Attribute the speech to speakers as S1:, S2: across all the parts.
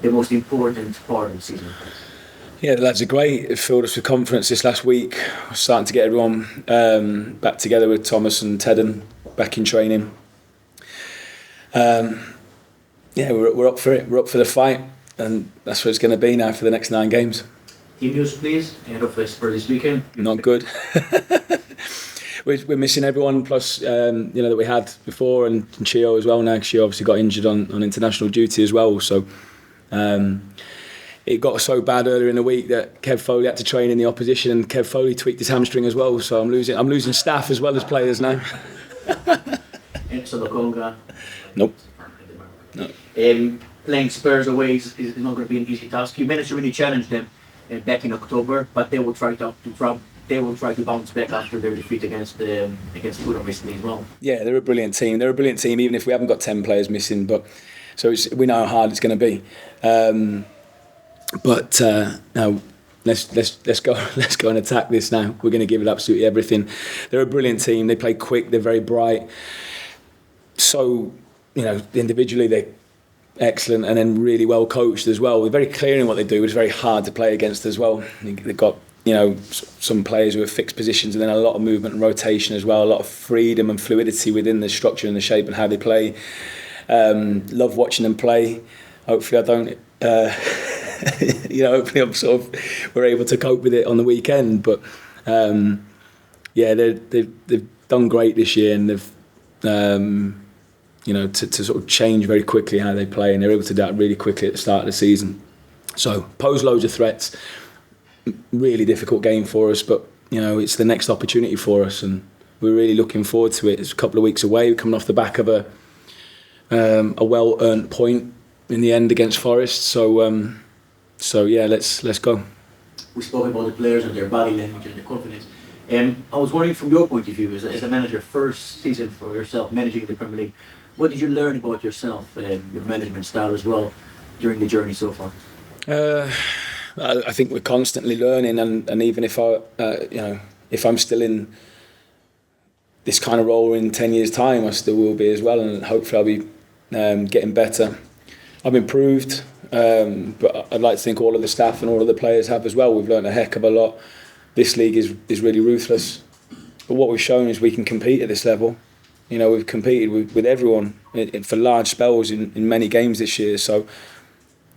S1: the most important part of the season?
S2: Yeah, the lads are great. It filled us with confidence this last week. We're starting to get everyone back together with Thomas and Tedden back in training. We're up for it. We're up for the fight, and that's what it's going to be now for the next 9 games.
S1: Team news, please, and of this for this weekend.
S2: Not good. We're missing everyone, plus that we had before, and Chio as well now, because she obviously got injured on international duty as well. So it got so bad earlier in the week that Kev Foley had to train in the opposition, and Kev Foley tweaked his hamstring as well. So I'm losing staff as well as players now.
S1: So Lokonga.
S2: Nope. No.
S1: Playing Spurs away is not going to be an easy task. You managed to really challenge them back in October, but they will try to bounce back after their defeat against Fulham recently as well.
S2: Yeah, they're a brilliant team. They're a brilliant team, even if we haven't got 10 players missing. But we know how hard it's going to be. Now let's go and attack this now. We're going to give it absolutely everything. They're a brilliant team. They play quick. They're very bright. So, individually they're excellent, and then really well coached as well. They're very clear in what they do. It's very hard to play against as well. They've got some players who have fixed positions, and then a lot of movement and rotation as well. A lot of freedom and fluidity within the structure and the shape and how they play. Love watching them play. Hopefully I don't. Hopefully we're able to cope with it on the weekend. But they've done great this year, and they've to sort of change very quickly how they play, and they're able to do that really quickly at the start of the season. So pose loads of threats. Really difficult game for us, but it's the next opportunity for us, and we're really looking forward to it. It's a couple of weeks away. We're coming off the back of a well-earned point in the end against Forest. So let's go.
S1: We spoke about the players and their body language and their confidence. I was wondering, from your point of view, as a manager, first season for yourself, managing the Premier League, what did you learn about yourself, your management style as well, during the journey so far?
S2: I think we're constantly learning, and even if if I'm still in this kind of role in 10 years' time, I still will be as well, and hopefully I'll be getting better. I've improved, but I'd like to think all of the staff and all of the players have as well. We've learned a heck of a lot. This league is really ruthless, but what we've shown is we can compete at this level. We've competed with everyone for large spells in many games this year, so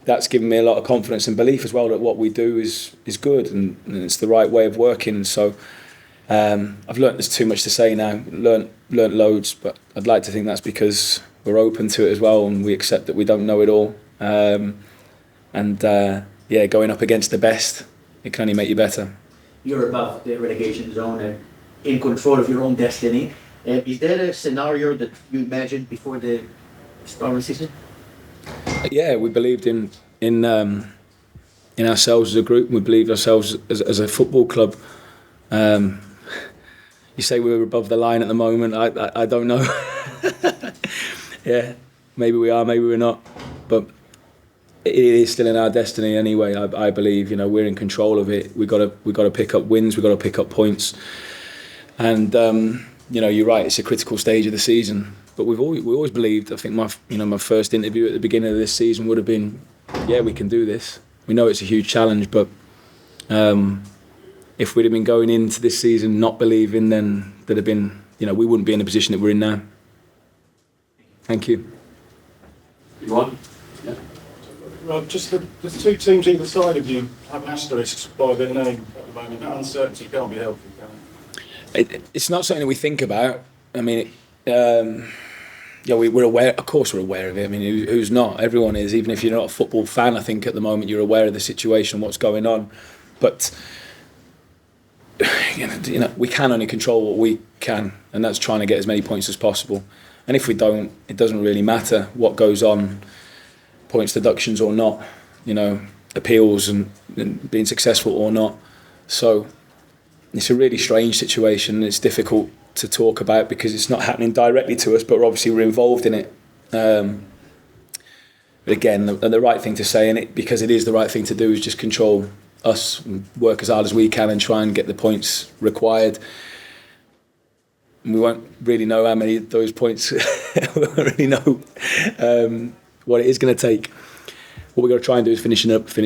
S2: that's given me a lot of confidence and belief as well that what we do is good, and it's the right way of working. So I've learnt there's too much to say now. Learnt loads, but I'd like to think that's because we're open to it as well, and we accept that we don't know it all. Going up against the best, it can only make you better.
S1: You're above the relegation zone and in control of your own destiny. Is that a scenario that you imagined before the start of the season?
S2: Yeah, we believed in ourselves as a group. We believed ourselves as a football club. You say we were above the line at the moment. I don't know. Yeah, maybe we are, maybe we're not. But it is still in our destiny anyway. I believe we're in control of it. We got to pick up wins. We got to pick up points. And you're right. It's a critical stage of the season. But we always believed. I think my first interview at the beginning of this season would have been, yeah, we can do this. We know it's a huge challenge, but if we'd have been going into this season not believing, then there'd have been, we wouldn't be in the position that we're in now. Thank you.
S1: Ron?
S3: Yeah. Rob, just the 2 teams either side of you have asterisks by their name at the moment. That uncertainty can't be helpful, can it?
S2: It's not something we think about. I mean, we're aware. Of course, we're aware of it. I mean, who's not? Everyone is. Even if you're not a football fan, I think at the moment you're aware of the situation, what's going on. But we can only control what we can, and that's trying to get as many points as possible. And if we don't, it doesn't really matter what goes on, points deductions or not, appeals and being successful or not. So it's a really strange situation. It's difficult to talk about because it's not happening directly to us, but obviously we're involved in it. But again, the right thing to say in it, because it is the right thing to do, is just control us and work as hard as we can and try and get the points required. And we won't really know how many of those points, we won't really know what it is going to take. what we've got to try and do is finish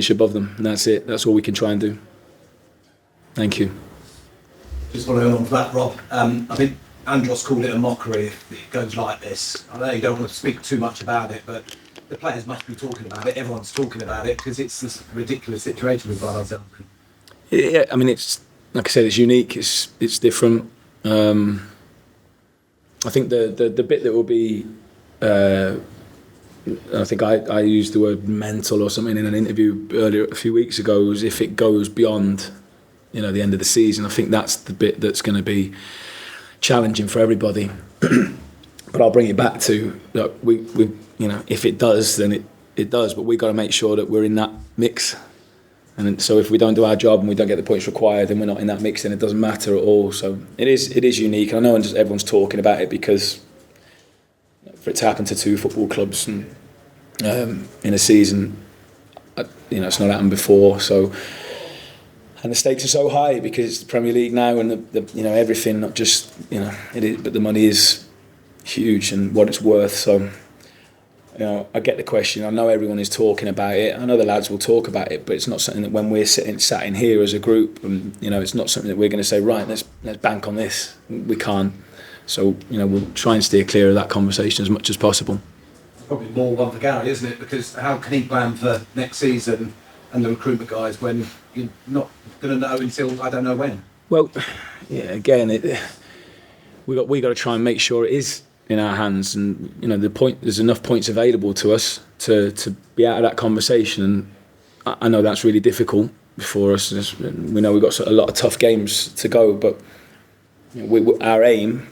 S2: above them, and that's it. That's all we can try and do. Thank you.
S4: Just following on from that, Rob, I think Andros called it a mockery if it goes like this. I know you don't want to speak too much about it, but the players must be talking about it. Everyone's talking about it because it's this ridiculous situation we've got ourselves in.
S2: Yeah, I mean, it's like I said, it's unique. It's different. I think the bit that will be, I think I used the word mental or something in an interview earlier a few weeks ago, was if it goes beyond, the end of the season. I think that's the bit that's going to be challenging for everybody. But I'll bring it back to, look, we if it does, then it does. But we've got to make sure that we're in that mix. And so if we don't do our job and we don't get the points required, then we're not in that mix, then it doesn't matter at all. So it is unique. And I know everyone's talking about it because for it to happen to two football clubs and in a season, it's not happened before. So, and the stakes are so high because it's the Premier League now, and the everything, not just it is, but the money is huge and what it's worth. So. I get the question. I know everyone is talking about it. I know the lads will talk about it, but it's not something that when we're sat in here as a group, and it's not something that we're going to say, right, let's bank on this. We can't. So we'll try and steer clear of that conversation as much as possible.
S4: Probably more one for Gary, isn't it? Because how can he plan for next season and the recruitment guys when you're not going to know until I don't know when?
S2: Well, yeah. Again, we got to try and make sure it is in our hands, and there's enough points available to us to be out of that conversation. And I know that's really difficult for us. We know we've got a lot of tough games to go, but our aim,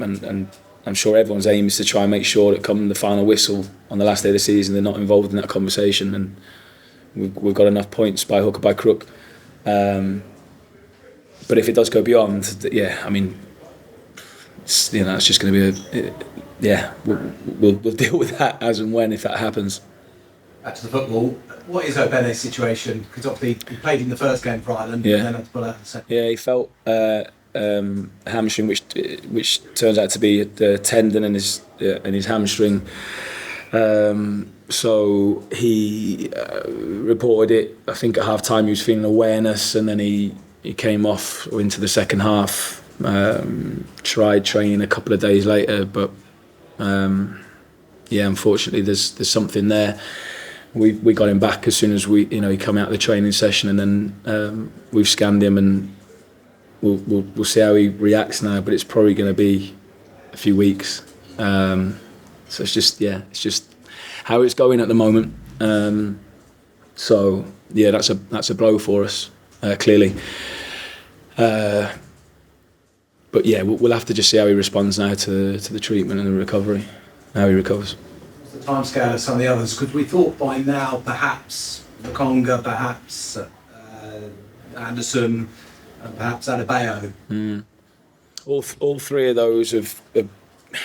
S2: and I'm sure everyone's aim, is to try and make sure that come the final whistle on the last day of the season, they're not involved in that conversation, and we've got enough points by hook or by crook. But if it does go beyond, I mean. It's just going to be we'll deal with that as and when, if that happens.
S4: Back to the football. What is Ogbene's situation? Because obviously he played in the first game for Ireland, and then had to pull out the second.
S2: Yeah, he felt a hamstring, which turns out to be a tendon in his hamstring. So he reported it. I think at half time he was feeling awareness, and then he came off into the second half. Tried training a couple of days later, but unfortunately there's something there. We got him back as soon as he came out of the training session, and then we've scanned him, and we'll see how he reacts now. But it's probably going to be a few weeks. So it's just how it's going at the moment. That's a blow for us, clearly. But we'll have to just see how he responds now to the treatment and the recovery, how he recovers.
S4: What's the timescale of some of the others? Because we thought by now perhaps Lokonga, perhaps Andersen, and perhaps Adebayo.
S2: All three of those have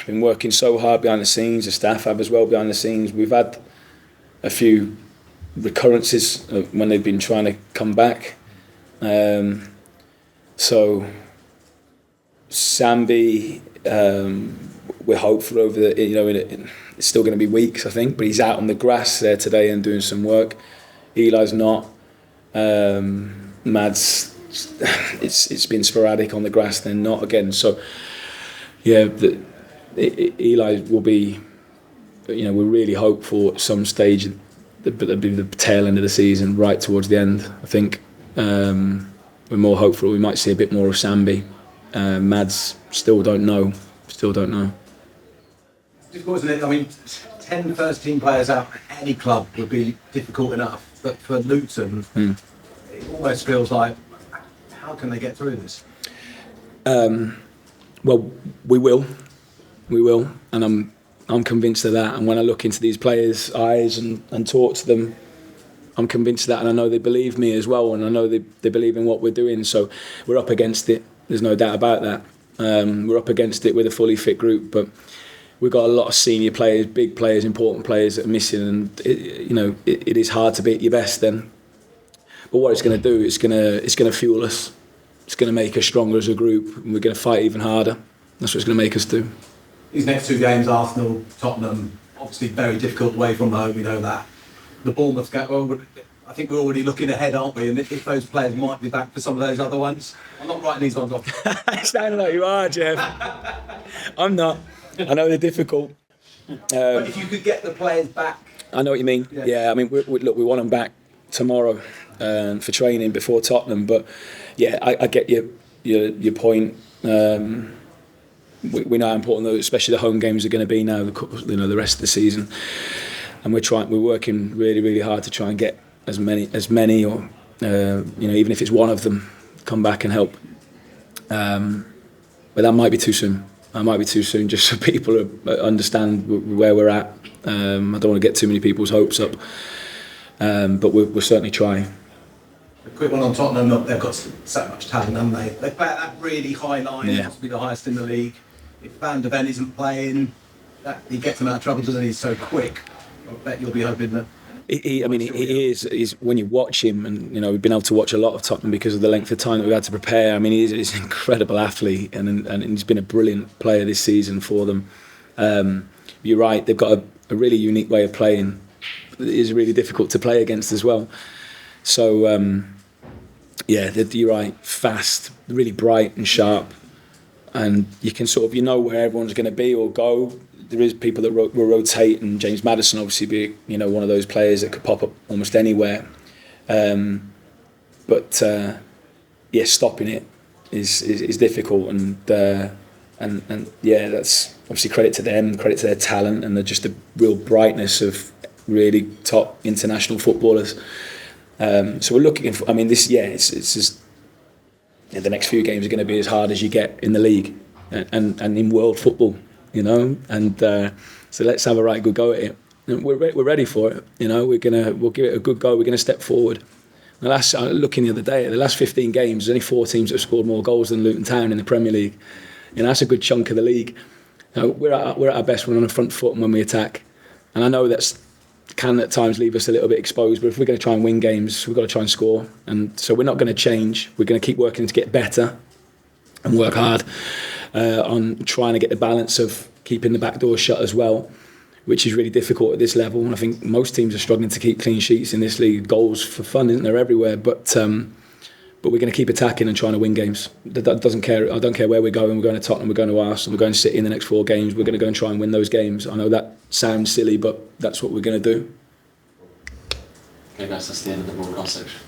S2: been working so hard behind the scenes. The staff have as well behind the scenes. We've had a few recurrences when they've been trying to come back. Sambi, we're hopeful over it's still going to be weeks, I think, but he's out on the grass there today and doing some work. Eli's not. Mads, it's been sporadic on the grass, then not again. So Eli will be, we're really hopeful at some stage, that'll be the tail end of the season, right towards the end. I think we're more hopeful we might see a bit more of Sambi. Mads still don't know.
S4: Difficult, isn't it? I mean, 10 first team players out at any club would be difficult enough, but for Luton, it almost feels like, how can they get through this?
S2: Well, we will, and I'm convinced of that. And when I look into these players' eyes and talk to them, I'm convinced of that, and I know they believe me as well, and I know they believe in what we're doing. So we're up against it. There's no doubt about that. We're up against it with a fully fit group, but we've got a lot of senior players, big players, important players that are missing, and it is hard to be at your best then. But what it's going to do, it's going to fuel us. It's going to make us stronger as a group, and we're going to fight even harder. That's what it's going to make us do.
S4: These next two games, Arsenal, Tottenham, obviously very difficult away from home, we know that. the Bournemouth game. Well, I think we're already looking ahead, aren't we? And if those players might be back for some of those other ones. I'm not writing these ones off.
S2: It sounds like you are, Jeff. I'm not. I know they're difficult.
S4: But if you could get the players back.
S2: I know what you mean. Yeah, I mean, look, we want them back tomorrow for training before Tottenham. But yeah, I get your point. We know how important those, especially the home games, are going to be now. The rest of the season, and we're working really, really hard to try and get as many, or even if it's one of them, come back and help. But that might be too soon. Just so people understand where we're at. I don't want to get too many people's hopes up, but we're certainly trying.
S4: A quick one on Tottenham. They've got so much talent, haven't they? They play at that really high line, possibly the highest in the league. If Van der Ven isn't playing, he gets them out of trouble, doesn't he? He's so quick. I bet you'll be hoping that.
S2: He is when you watch him, and we've been able to watch a lot of Tottenham because of the length of time that we've had to prepare. I mean, he's an incredible athlete, and he's been a brilliant player this season for them. You're right; they've got a really unique way of playing. It is really difficult to play against as well. So you're right. Fast, really bright and sharp, and you can sort of where everyone's going to be or go. There is people that will rotate, and James Maddison obviously be one of those players that could pop up almost anywhere. But stopping it is difficult, and that's obviously credit to them, credit to their talent, and just the real brightness of really top international footballers. So we're looking for. I mean, it's just the next few games are going to be as hard as you get in the league and in world football. So let's have a right good go at it. We're ready for it. We'll give it a good go. We're going to step forward. Looking the other day, the last 15 games, there's only 4 teams that have scored more goals than Luton Town in the Premier League. That's a good chunk of the league. We're at our best when we're on the front foot and when we attack. And I know that can at times leave us a little bit exposed, but if we're going to try and win games, we've got to try and score. And so we're not going to change. We're going to keep working to get better and work hard on trying to get the balance of keeping the back door shut as well, which is really difficult at this level. And I think most teams are struggling to keep clean sheets in this league. Goals for fun, isn't there, everywhere? But we're going to keep attacking and trying to win games. That doesn't care. I don't care where we're going. We're going to Tottenham, we're going to Arsenal, we're going to City in the next 4 games. We're going to go and try and win those games. I know that sounds silly, but that's what we're going to do.
S5: Okay, guys, that's the end of the broadcast section.